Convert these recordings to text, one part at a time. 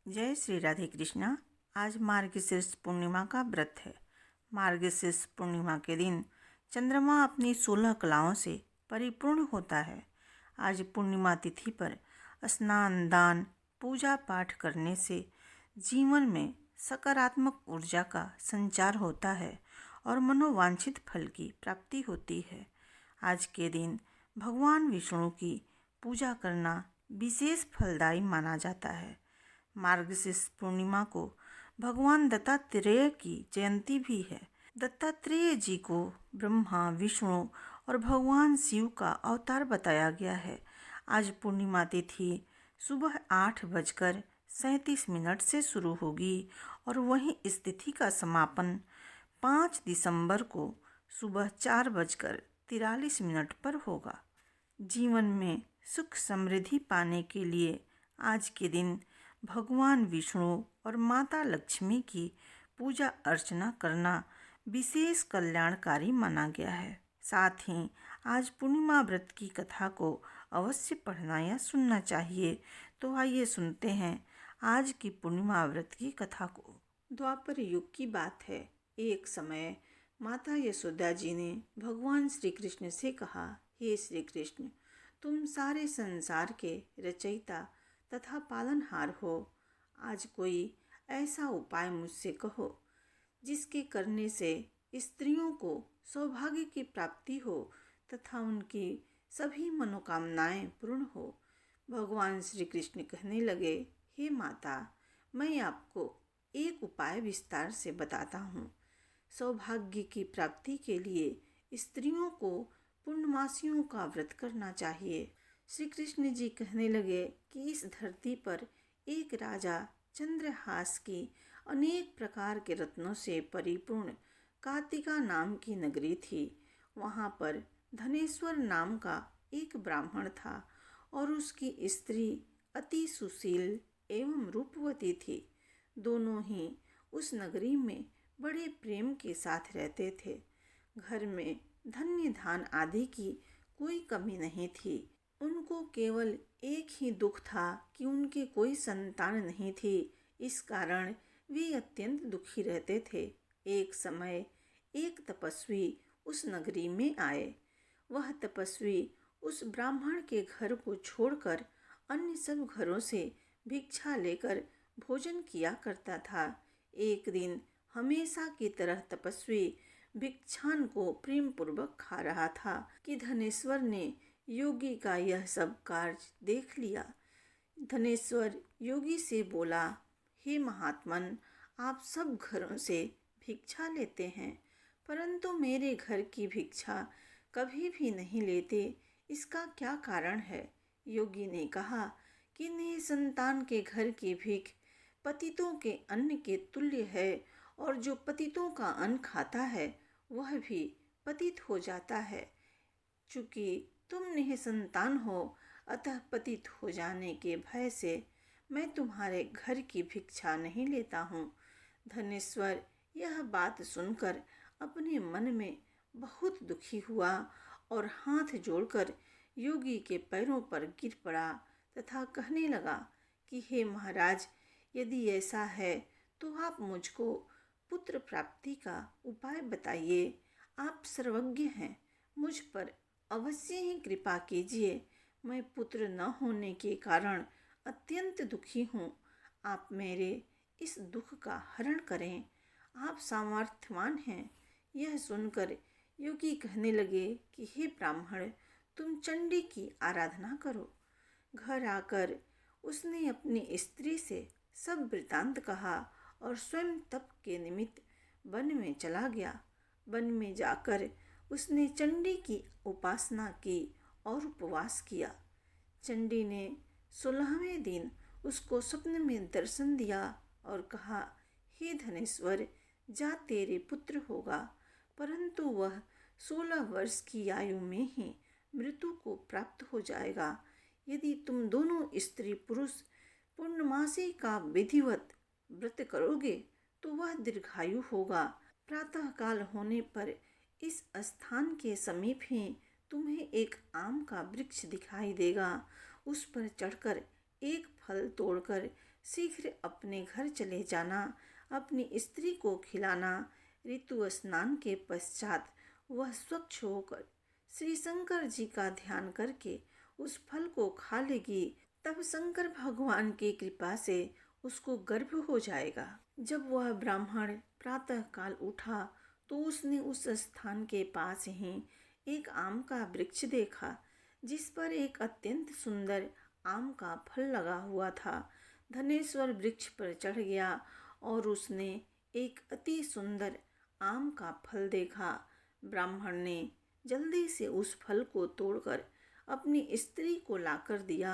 जय श्री राधे कृष्णा। आज मार्गशीर्ष पूर्णिमा का व्रत है। मार्गशीर्ष पूर्णिमा के दिन चंद्रमा अपनी 16 कलाओं से परिपूर्ण होता है। आज पूर्णिमा तिथि पर स्नान, दान, पूजा पाठ करने से जीवन में सकारात्मक ऊर्जा का संचार होता है और मनोवांछित फल की प्राप्ति होती है। आज के दिन भगवान विष्णु की पूजा करना विशेष फलदायी माना जाता है। मार्गशीर्ष पूर्णिमा को भगवान दत्तात्रेय की जयंती भी है। दत्तात्रेय जी को ब्रह्मा, विष्णु और भगवान शिव का अवतार बताया गया है। आज पूर्णिमा तिथि सुबह 8:37 से शुरू होगी और वहीं इस तिथि का समापन 5 दिसंबर को सुबह 4:43 पर होगा। जीवन में सुख समृद्धि पाने के लिए आज के दिन भगवान विष्णु और माता लक्ष्मी की पूजा अर्चना करना विशेष कल्याणकारी माना गया है। साथ ही आज पूर्णिमा व्रत की कथा को अवश्य पढ़ना या सुनना चाहिए। तो आइए सुनते हैं आज की पूर्णिमा व्रत की कथा को। द्वापर युग की बात है। एक समय माता यशोदा जी ने भगवान श्री कृष्ण से कहा, हे श्री कृष्ण, तुम सारे संसार के रचयिता तथा पालनहार हो। आज कोई ऐसा उपाय मुझसे कहो जिसके करने से स्त्रियों को सौभाग्य की प्राप्ति हो तथा उनकी सभी मनोकामनाएं पूर्ण हो। भगवान श्री कृष्ण कहने लगे, हे माता, मैं आपको एक उपाय विस्तार से बताता हूँ। सौभाग्य की प्राप्ति के लिए स्त्रियों को पूर्णमासियों का व्रत करना चाहिए। श्री कृष्ण जी कहने लगे कि इस धरती पर एक राजा चंद्रहास की अनेक प्रकार के रत्नों से परिपूर्ण कार्तिका नाम की नगरी थी। वहाँ पर धनेश्वर नाम का एक ब्राह्मण था और उसकी स्त्री अति सुशील एवं रूपवती थी। दोनों ही उस नगरी में बड़े प्रेम के साथ रहते थे। घर में धन्य धान आदि की कोई कमी नहीं थी। उनको केवल एक ही दुख था कि उनके कोई संतान नहीं थी। इस कारण वे अत्यंत दुखी रहते थे। एक समय एक तपस्वी उस नगरी में आए। वह तपस्वी उस ब्राह्मण के घर को छोड़कर अन्य सब घरों से भिक्षा लेकर भोजन किया करता था। एक दिन हमेशा की तरह तपस्वी भिक्षान को प्रेम पूर्वक खा रहा था कि धनेश्वर ने योगी का यह सब कार्य देख लिया। धनेश्वर योगी से बोला, हे महात्मन, आप सब घरों से भिक्षा लेते हैं परंतु मेरे घर की भिक्षा कभी भी नहीं लेते, इसका क्या कारण है? योगी ने कहा कि निसंतान के घर की भीख पतितों के अन्न के तुल्य है और जो पतितों का अन्न खाता है वह भी पतित हो जाता है। चूँकि तुम निसंतान हो अतः पतित हो जाने के भय से मैं तुम्हारे घर की भिक्षा नहीं लेता हूँ। धनेश्वर यह बात सुनकर अपने मन में बहुत दुखी हुआ और हाथ जोड़कर योगी के पैरों पर गिर पड़ा तथा कहने लगा कि हे महाराज, यदि ऐसा है तो आप मुझको पुत्र प्राप्ति का उपाय बताइए। आप सर्वज्ञ हैं, मुझ पर अवश्य ही कृपा कीजिए। मैं पुत्र न होने के कारण अत्यंत दुखी हूँ। आप मेरे इस दुख का हरण करें। आप सामर्थ्यवान हैं। यह सुनकर योगी कहने लगे कि हे ब्राह्मण, तुम चंडी की आराधना करो। घर आकर उसने अपनी स्त्री से सब वृतांत कहा और स्वयं तप के निमित्त वन में चला गया। वन में जाकर उसने चंडी की उपासना की और उपवास किया। चंडी ने 16वें दिन उसको स्वप्न में दर्शन दिया और कहा, हे धनेश्वर, जा तेरे पुत्र होगा परंतु वह 16 वर्ष की आयु में ही मृत्यु को प्राप्त हो जाएगा। यदि तुम दोनों स्त्री पुरुष पूर्णमासी का विधिवत व्रत करोगे तो वह दीर्घायु होगा। प्रातः काल होने पर इस स्थान के समीप ही तुम्हें एक आम का वृक्ष दिखाई देगा। उस पर चढ़कर एक फल तोड़कर शीघ्र अपने घर चले जाना, अपनी स्त्री को खिलाना। ऋतु स्नान के पश्चात वह स्वच्छ होकर श्री शंकर जी का ध्यान करके उस फल को खा लेगी। तब शंकर भगवान की कृपा से उसको गर्भ हो जाएगा। जब वह ब्राह्मण प्रातः काल उठा तो उसने उस स्थान के पास ही एक आम का वृक्ष देखा, जिस पर एक अत्यंत सुंदर आम का फल लगा हुआ था। धनेश्वर वृक्ष पर चढ़ गया और उसने एक अति सुंदर आम का फल देखा। ब्राह्मण ने जल्दी से उस फल को तोड़कर अपनी स्त्री को लाकर दिया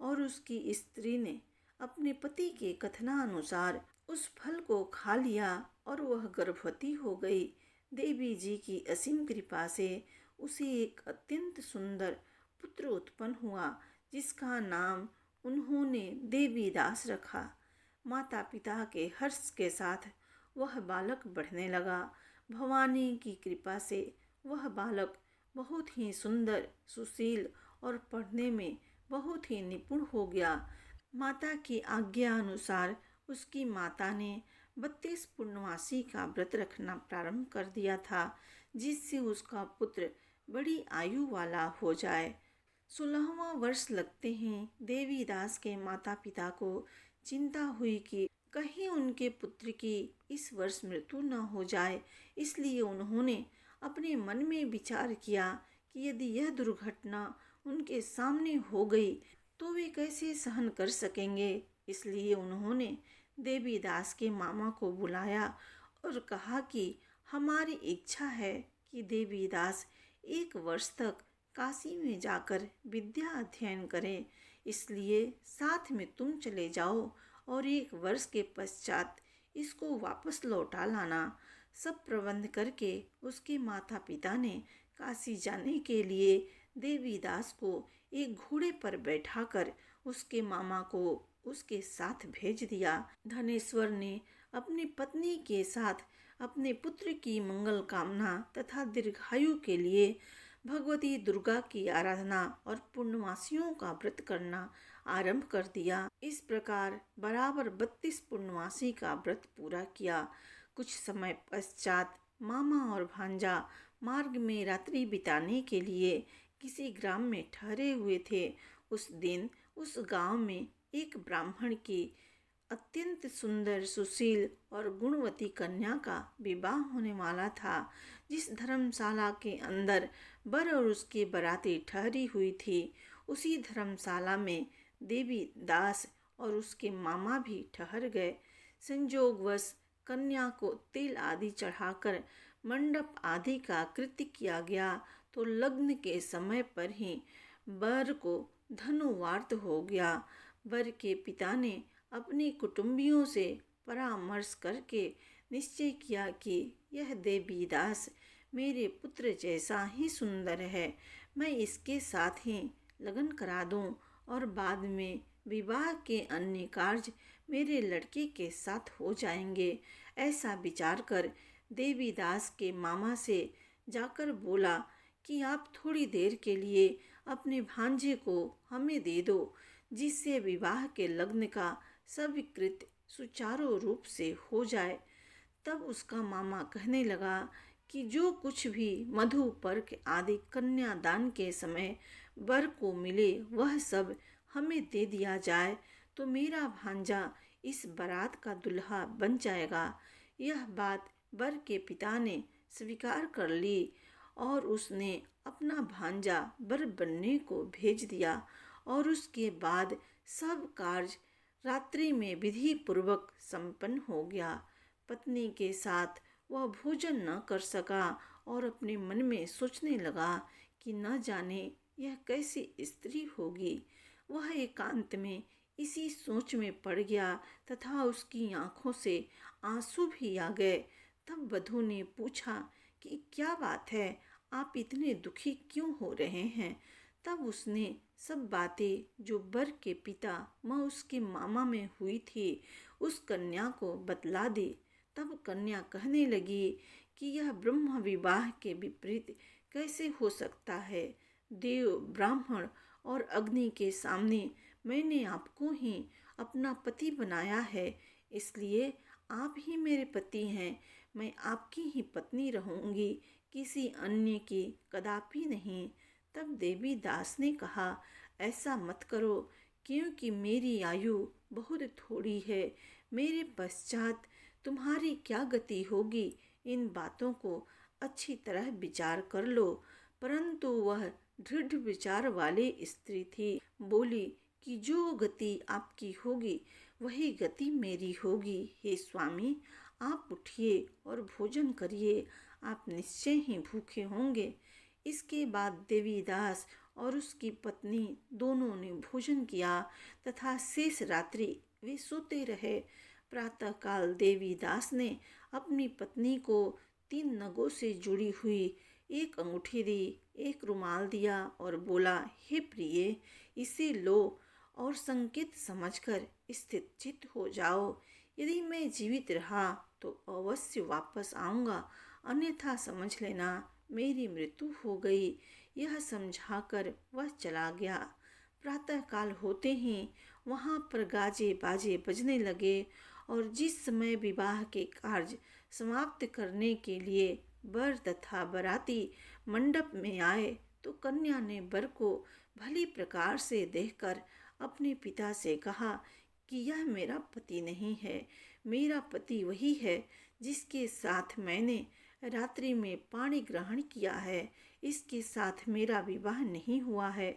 और उसकी स्त्री ने अपने पति के कथनानुसार उस फल को खा लिया और वह गर्भवती हो गई। देवी जी की असीम कृपा से उसे एक अत्यंत सुंदर पुत्र उत्पन्न हुआ, जिसका नाम उन्होंने देवी दास रखा। माता पिता के हर्ष के साथ वह बालक बढ़ने लगा। भवानी की कृपा से वह बालक बहुत ही सुंदर, सुशील और पढ़ने में बहुत ही निपुण हो गया। माता की आज्ञा अनुसार उसकी माता ने 32 पूर्णमासी का व्रत रखना प्रारंभ कर दिया था, जिससे उसका पुत्र बड़ी आयु वाला हो जाए। 16वां वर्ष लगते ही देवी दास के माता पिता को चिंता हुई कि कहीं उनके पुत्र की इस वर्ष मृत्यु न हो जाए। इसलिए उन्होंने अपने मन में विचार किया कि यदि यह दुर्घटना उनके सामने हो गई तो वे कैसे सहन कर सकेंगे। इसलिए उन्होंने देवी दास के मामा को बुलाया और कहा कि हमारी इच्छा है कि देवी दास 1 वर्ष तक काशी में जाकर विद्या अध्ययन करें, इसलिए साथ में तुम चले जाओ और 1 वर्ष के पश्चात इसको वापस लौटा लाना। सब प्रबंध करके उसके माता पिता ने काशी जाने के लिए देवी दास को एक घोड़े पर बैठाकर उसके मामा को उसके साथ भेज दिया। धनेश्वर ने अपनी पत्नी के साथ अपने पुत्र की मंगल कामना तथा दीर्घायु के लिए भगवती दुर्गा की आराधना और पूर्णमासियों का व्रत करना आरंभ कर दिया। इस प्रकार बराबर 32 पूर्णमासी का व्रत पूरा किया। कुछ समय पश्चात मामा और भांजा मार्ग में रात्रि बिताने के लिए किसी ग्राम में ठहरे हुए थे। उस दिन उस गांव में एक ब्राह्मण की अत्यंत सुंदर, सुशील और गुणवती कन्या का विवाह होने वाला था। जिस धर्मशाला के अंदर वर और उसकी बाराती ठहरी हुई थी, उसी धर्मशाला में देवी दास और उसके मामा भी ठहर गए। संयोगवश कन्या को तिल आदि चढ़ाकर मंडप आदि का कृत्य किया गया तो लग्न के समय पर ही वर को धनुवार्त हो गया। वर के पिता ने अपने कुटुंबियों से परामर्श करके निश्चय किया कि यह देवी दास मेरे पुत्र जैसा ही सुंदर है, मैं इसके साथ ही लगन करा दूं और बाद में विवाह के अन्य कार्य मेरे लड़के के साथ हो जाएंगे। ऐसा विचार कर देवी दास के मामा से जाकर बोला कि आप थोड़ी देर के लिए अपने भांजे को हमें दे दो, जिससे विवाह के लग्न का सब कृत्य सुचारू रूप से हो जाए। तब उसका मामा कहने लगा कि जो कुछ भी मधु पर्क आदि कन्यादान के समय वर को मिले वह सब हमें दे दिया जाए तो मेरा भांजा इस बारात का दुल्हा बन जाएगा। यह बात वर के पिता ने स्वीकार कर ली और उसने अपना भांजा वर बनने को भेज दिया और उसके बाद सब कार्य रात्रि में विधि पूर्वक संपन्न हो गया। पत्नी के साथ वह भोजन न कर सका और अपने मन में सोचने लगा कि न जाने यह कैसी स्त्री होगी। वह एकांत में इसी सोच में पड़ गया तथा उसकी आंखों से आंसू भी आ गए। तब वधू ने पूछा कि क्या बात है, आप इतने दुखी क्यों हो रहे हैं। तब उसने सब बातें जो वर के पिता व उसके मामा में हुई थी उस कन्या को बतला दी। तब कन्या कहने लगी कि यह ब्रह्म विवाह के विपरीत कैसे हो सकता है। देव, ब्राह्मण और अग्नि के सामने मैंने आपको ही अपना पति बनाया है, इसलिए आप ही मेरे पति हैं। मैं आपकी ही पत्नी रहूंगी, किसी अन्य की कदापि नहीं। तब देवी दास ने कहा, ऐसा मत करो, क्योंकि मेरी आयु बहुत थोड़ी है। मेरे पश्चात तुम्हारी क्या गति होगी, इन बातों को अच्छी तरह विचार कर लो। परंतु वह दृढ़ विचार वाली स्त्री थी। बोली कि जो गति आपकी होगी वही गति मेरी होगी। हे स्वामी, आप उठिए और भोजन करिए, आप निश्चय ही भूखे होंगे। इसके बाद देवीदास और उसकी पत्नी दोनों ने भोजन किया तथा शेष रात्रि वे सोते रहे। प्रातःकाल देवीदास ने अपनी पत्नी को 3 नगों से जुड़ी हुई एक अंगूठी दी, एक रुमाल दिया और बोला, हे प्रिय, इसे लो और संकेत समझकर स्थित चित्त हो जाओ। यदि मैं जीवित रहा तो अवश्य वापस आऊँगा, अन्यथा समझ लेना मेरी मृत्यु हो गई। यह समझाकर वह चला गया। प्रातःकाल होते ही वहाँ पर गाजे बाजे बजने लगे और जिस समय विवाह के कार्य समाप्त करने के लिए वर तथा बराती मंडप में आए तो कन्या ने वर को भली प्रकार से देखकर अपने पिता से कहा कि यह मेरा पति नहीं है। मेरा पति वही है जिसके साथ मैंने रात्रि में पानी ग्रहण किया है। इसके साथ मेरा विवाह नहीं हुआ है।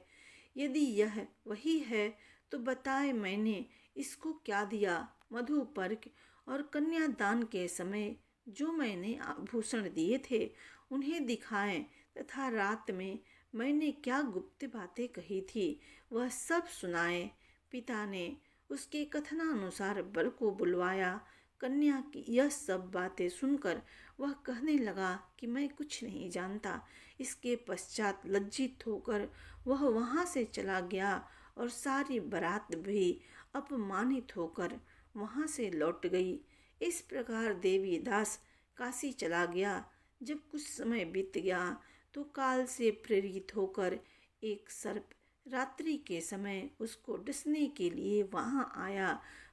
यदि यह वही है तो बताए मैंने इसको क्या दिया। मधुपर्क और कन्यादान के समय जो मैंने आभूषण दिए थे उन्हें दिखाएं तथा रात में मैंने क्या गुप्त बातें कही थी वह सब सुनाए। पिता ने उसके कथनानुसार वर को बुलवाया। कन्या की यह सब बातें सुनकर वह कहने लगा कि मैं कुछ नहीं जानता। इसके पश्चात लज्जित होकर वह वहाँ से चला गया और सारी बारात भी अपमानित होकर वहाँ से लौट गई। इस प्रकार देवीदास काशी चला गया। जब कुछ समय बीत गया तो काल से प्रेरित होकर एक सर्प रात्रि के समय उसको डसने के लिए वहाँ आया,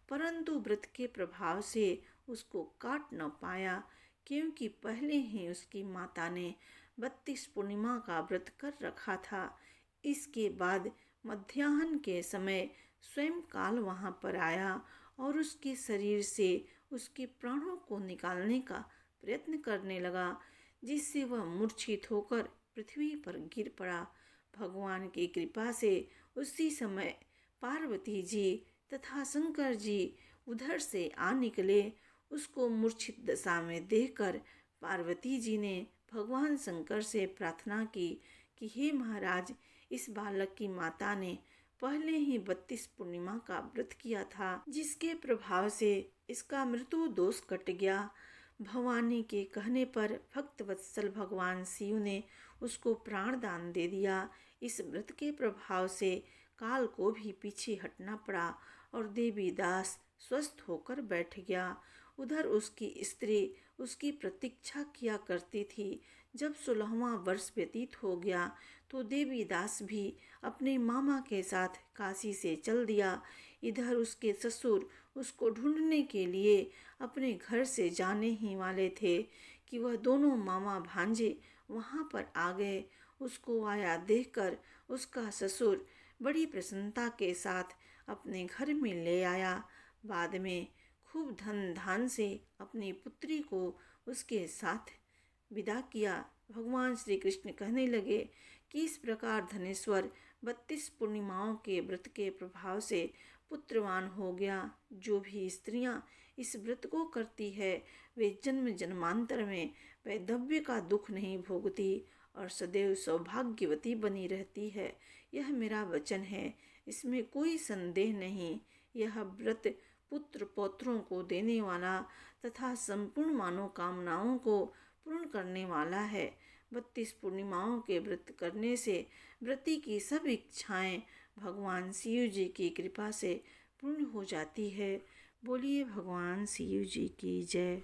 परंतु व्रत के प्रभाव से उसको काट न पाया, क्योंकि पहले ही उसकी माता ने 32 पूर्णिमा का व्रत कर रखा था। इसके बाद मध्याह्न के समय स्वयं काल वहाँ पर आया और उसके शरीर से उसके प्राणों को निकालने का प्रयत्न करने लगा, जिससे वह मूर्छित होकर पृथ्वी पर गिर पड़ा। भगवान की कृपा से उसी समय पार्वती जी तथा शंकर जी उधर से आ निकले। उसको मूर्छित दशा में देखकर पार्वती जी ने भगवान शंकर से प्रार्थना की कि हे महाराज, इस बालक की माता ने पहले ही 32 पूर्णिमा का व्रत किया था, जिसके प्रभाव से इसका मृत्यु दोष कट गया। भवानी के कहने पर भक्त वत्सल भगवान शिव ने उसको प्राण दान दे दिया। इस व्रत के प्रभाव से काल को भी पीछे हटना पड़ा और देवीदास स्वस्थ होकर बैठ गया। उधर उसकी स्त्री उसकी प्रतीक्षा किया करती थी। जब 16वां वर्ष व्यतीत हो गया तो देवीदास भी अपने मामा के साथ काशी से चल दिया। इधर उसके ससुर उसको ढूंढने के लिए अपने घर से जाने ही वाले थे कि वह दोनों मामा भांजे वहाँ पर आ गए। उसको आया देखकर उसका ससुर बड़ी प्रसन्नता के साथ अपने घर में ले आया। बाद में खूब धन धान से अपनी पुत्री को उसके साथ विदा किया। भगवान श्री कृष्ण कहने लगे कि इस प्रकार धनेश्वर 32 पूर्णिमाओं के व्रत के प्रभाव से पुत्रवान हो गया। जो भी स्त्रियां इस व्रत को करती है वे जन्म जन्मांतर में वैधव्य का दुख नहीं भोगती और सदैव सौभाग्यवती बनी रहती है। यह मेरा वचन है, इसमें कोई संदेह नहीं। यह व्रत पुत्र पौत्रों को देने वाला तथा संपूर्ण मनोकामनाओं को पूर्ण करने वाला है। 32 पूर्णिमाओं के व्रत करने से व्रती की सब इच्छाएं भगवान शिव जी की कृपा से पूर्ण हो जाती है। बोलिए भगवान शिव जी की जय।